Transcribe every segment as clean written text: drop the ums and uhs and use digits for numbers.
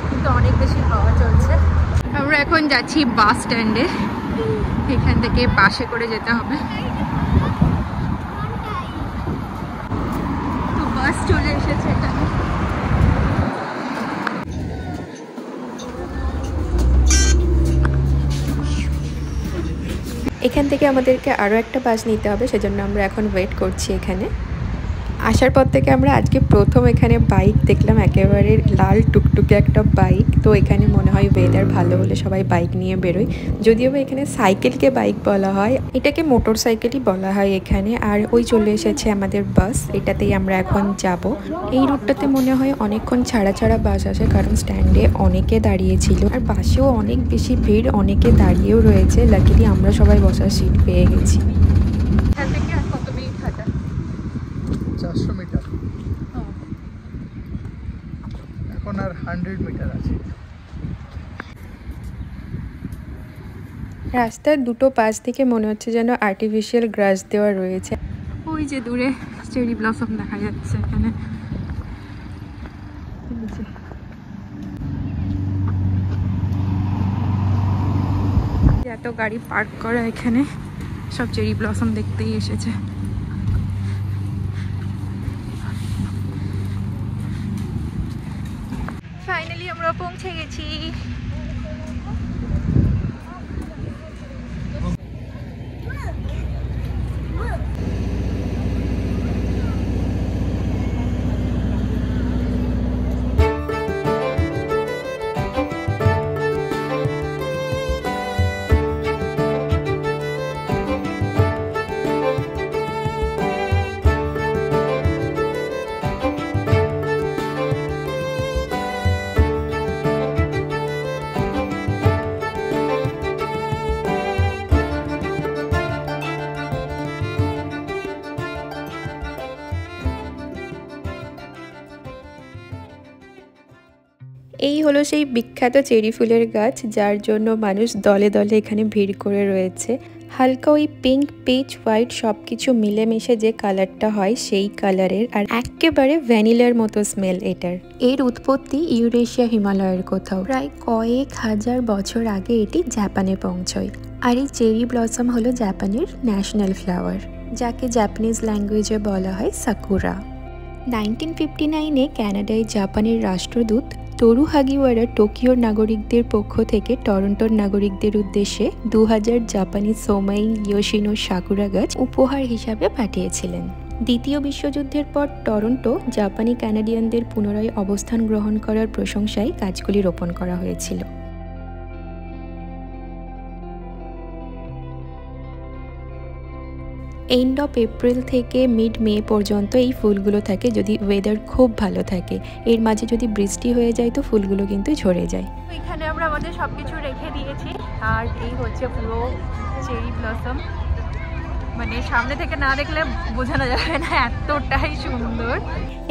কিন্তু অনেক বেশি হাওয়া চলছে। আমরা এখন যাচ্ছি বাস স্ট্যান্ডে, এখান থেকে বাসে করে যেতে হবে। তো বাস চলে এসেছে এখানে। এখান থেকে আমাদেরকে আরও একটা বাস নিতে হবে, সেজন্য আমরা এখন ওয়েট করছি এখানে। আসার পর থেকে আমরা আজকে প্রথম এখানে বাইক দেখলাম, একেবারে লাল টুকটুকে একটা বাইক। তো এখানে মনে হয় ওয়েদার ভালো হলে সবাই বাইক নিয়ে বেরোয়, যদিও এখানে সাইকেলকে বাইক বলা হয়, এটাকে মোটর সাইকেলই বলা হয় এখানে। আর ওই চলে এসেছে আমাদের বাস, এটাতেই আমরা এখন যাব। এই রুটটাতে মনে হয় অনেকক্ষণ ছাড়া ছাড়া বাস আসে, কারণ স্ট্যান্ডে অনেকে দাঁড়িয়েছিল আর বাসেও অনেক বেশি ভিড়, অনেকে দাঁড়িয়েও রয়েছে। লাকিলি আমরা সবাই বসার সিট পেয়ে গেছি। 400 মিটার, এখন আর 100 মিটার আছে। রাস্তার দুটো পাশ থেকে মনে হচ্ছে যেন আর্টিফিশিয়াল গ্রাস দেওয়া রয়েছে। ওই যে দূরে চেরি ব্লসম দেখা যাচ্ছে এখানে। এত গাড়ি পার্ক করা এখানে, সব চেরি ব্লসম দেখতেই এসেছে। ফাইনালি আমরা পৌঁছে গেছি। এই হলো সেই বিখ্যাত চেরি ফুলের গাছ, যার জন্য মানুষ দলে দলে এখানে ভিড় করে রয়েছে। হালকা ওই পিঙ্ক, পিচ, হোয়াইট সবকিছু মিলেমিশে যে কালারটা হয় সেই কালারের, আর একেবারে ভ্যানিলার মতো স্মেল এটার। এর উৎপত্তি ইউরেশিয়া হিমালয়ের কোথাও, প্রায় কয়েক হাজার বছর আগে এটি জাপানে পৌঁছয়। আর এই চেরি ব্লসম হলো জাপানের ন্যাশনাল ফ্লাওয়ার, যাকে জাপানিজ ল্যাঙ্গুয়েজে বলা হয় সাকুরা। 1959-এ ক্যানাডায় জাপানের রাষ্ট্রদূত তোরু হাগিওয়ারা টোকিওর নাগরিকদের পক্ষ থেকে টরন্টোর নাগরিকদের উদ্দেশ্যে 2000 জাপানি সোমাই ইয়োশিনো সাকুরা গাছ উপহার হিসাবে পাঠিয়েছিলেন। দ্বিতীয় বিশ্বযুদ্ধের পর টরন্টো জাপানি কানাডিয়ানদের পুনরায় অবস্থান গ্রহণ করার প্রশংসায় গাছগুলি রোপণ করা হয়েছিল। এন্ড অফ এপ্রিল থেকে মিড মে পর্যন্ত এই ফুলগুলো থাকে, যদি ওয়েদার খুব ভালো থাকে। এর মাঝে যদি বৃষ্টি হয়ে যায় তো ফুলগুলো কিন্তু ঝরে যায়। এখানে আমরা আমাদের সবকিছু রেখে দিয়েছি, আর এই হচ্ছে পুরো চেরি ব্লসম। মানে সামনে থেকে না দেখলে বোঝানো যাবে না, এতটাই সুন্দর।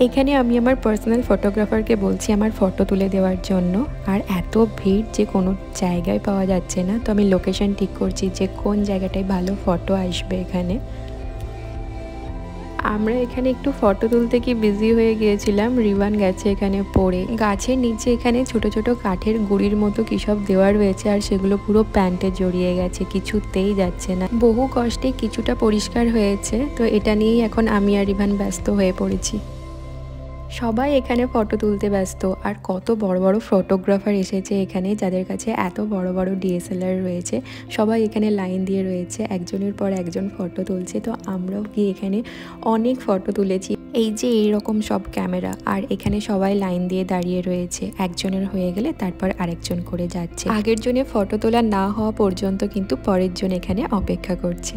এখানে আমি আমার পার্সোনাল ফটোগ্রাফারকে বলছি আমার ফটো তুলে দেওয়ার জন্য, আর এত ভিড় যে কোনো জায়গায় পাওয়া যাচ্ছে না। তো আমি লোকেশন ঠিক করছি যে কোন জায়গাটায় ভালো ফটো আসবে এখানে। আমরা এখানে একটু ফটো তুলতে কি বিজি হয়ে গিয়েছিলাম, রিবান গেছে এখানে পড়ে। গাছের নিচে এখানে ছোট ছোট কাঠের গুঁড়ির মতো কি সব দেওয়া রয়েছে, আর সেগুলো পুরো প্যান্টে জড়িয়ে গেছে, কিছুতেই যাচ্ছে না। বহু কষ্টে কিছুটা পরিষ্কার হয়েছে, তো এটা নিয়েই এখন আমি আর রিবান ব্যস্ত হয়ে পড়েছি। সবাই এখানে ফটো তুলতে ব্যস্ত, আর কত বড় বড় ফটোগ্রাফার এসেছে এখানে, যাদের কাছে এত বড় বড় ডিএসএলআর রয়েছে। সবাই এখানে লাইন দিয়ে রয়েছে, একজনের পর একজন ফটো তুলছে। তো আমরাও গিয়ে এখানে অনেক ফটো তুলেছি। এই যে এইরকম সব ক্যামেরা, আর এখানে সবাই লাইন দিয়ে দাঁড়িয়ে রয়েছে, একজনের হয়ে গেলে তারপর আরেকজন করে যাচ্ছে। আগের জনে ফটো তোলা না হওয়া পর্যন্ত কিন্তু পরের জন এখানে অপেক্ষা করছে।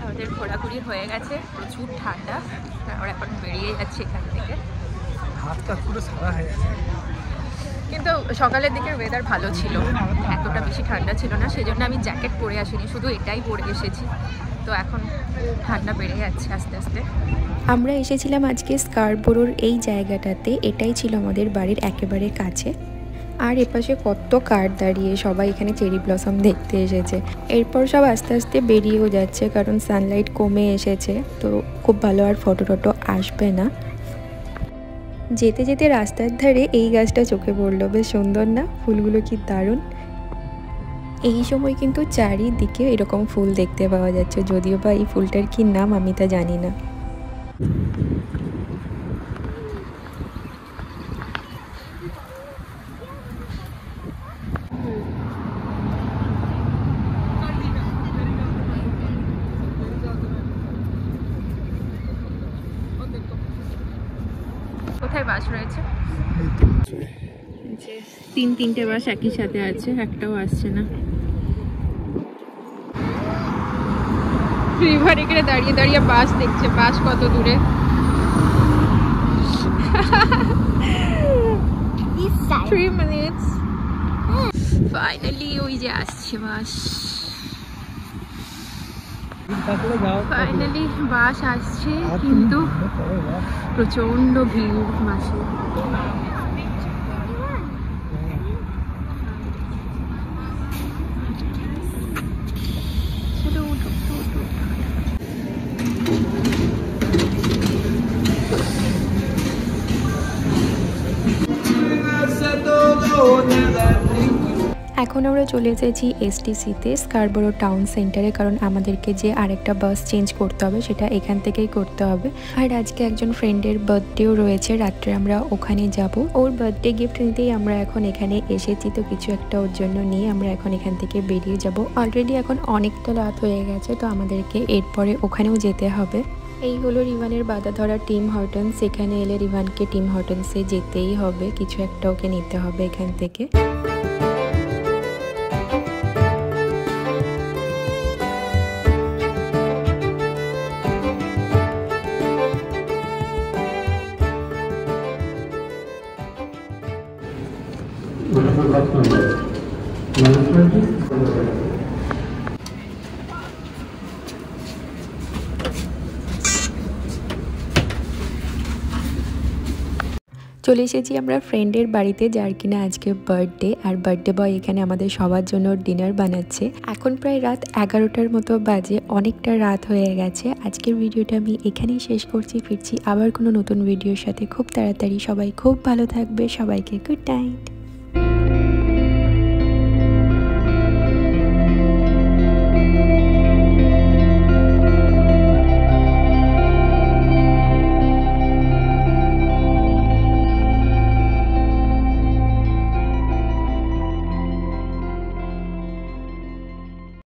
আমাদের ঘোরাঘুরি হয়ে গেছে, প্রচুর ঠান্ডা, আমরা এখন বেরিয়ে যাচ্ছি এখান থেকে। হাতটা পুরো সাদা হয়ে গেছে, কিন্তু সকালের দিকে ওয়েদার ভালো ছিল, এতটা বেশি ঠান্ডা ছিল না, সেজন্য আমি জ্যাকেট পরে আসিনি, শুধু এটাই পরে এসেছি। তো এখন ঠান্ডা বেড়ে যাচ্ছে আস্তে আস্তে। আমরা এসেছিলাম আজকে স্কারবোরোর এই জায়গাটাতে, এটাই ছিল আমাদের বাড়ির একেবারে কাছে। আর এপাশে কত কার দাঁড়িয়ে, সবাই এখানে চেরি ব্লসম দেখতে এসেছে। এরপর সব আস্তে আস্তে বেরিয়েও যাচ্ছে, কারণ সানলাইট কমে এসেছে, তো খুব ভালো আর ফটো টটো আসবে না। যেতে যেতে রাস্তার ধারে এই গাছটা চোখে পড়লো, বেশ সুন্দর না? ফুলগুলো কি দারুণ। এই সময় কিন্তু চারিদিকে এরকম ফুল দেখতে পাওয়া যাচ্ছে, যদিও বা এই ফুলটার কি নাম আমি তা জানি না। কোথায় বাস রয়েছে? তিনটে বাস একই সাথে আছে, একটাও আসছে না। রিভার এখানে দাঁড়িয়ে দাঁড়িয়ে বাস দেখছে, বাস কত দূরে। ফাইনালি ওই যে আসছে বাস, ফাইনালি বাস আসছে, কিন্তু প্রচন্ড ভিড় বাসে। এখন আমরা চলে এসেছি এসটিসিতে, স্কারবোরো টাউন সেন্টারে, কারণ আমাদেরকে যে আরেকটা বাস চেঞ্জ করতে হবে সেটা এখান থেকেই করতে হবে। আর আজকে একজন ফ্রেন্ডের বার্থডেও রয়েছে, রাত্রে আমরা ওখানে যাব। ওর বার্থডে গিফট নিতেই আমরা এখন এখানে এসেছি, তো কিছু একটা ওর জন্য নিয়ে আমরা এখন এখান থেকে বেরিয়ে যাব। অলরেডি এখন অনেকটা রাত হয়ে গেছে, তো আমাদেরকে এরপরে ওখানেও যেতে হবে। এই হলো রিভানের বাধা ধরা টিম হর্টনস। এখানে এলে রিভানকে টিম হর্টনসে যেতেই হবে, কিছু একটা ওকে নিতে হবে এখান থেকে। চলে এসেছি আমরা ফ্রেন্ডের বাড়িতে, যার কিনা আজকে বার্থডে। আর বার্থডে বয় এখানে আমাদের সবার জন্য ডিনার বানাচ্ছে। এখন প্রায় রাত 11টার মতো বাজে, অনেকটা রাত হয়ে গেছে। আজকের ভিডিওটা আমি এখানেই শেষ করছি, ফিরছি আবার কোনো নতুন ভিডিওর সাথে খুব তাড়াতাড়ি। সবাই খুব ভালো থাকবে, সবাইকে গুড নাইট।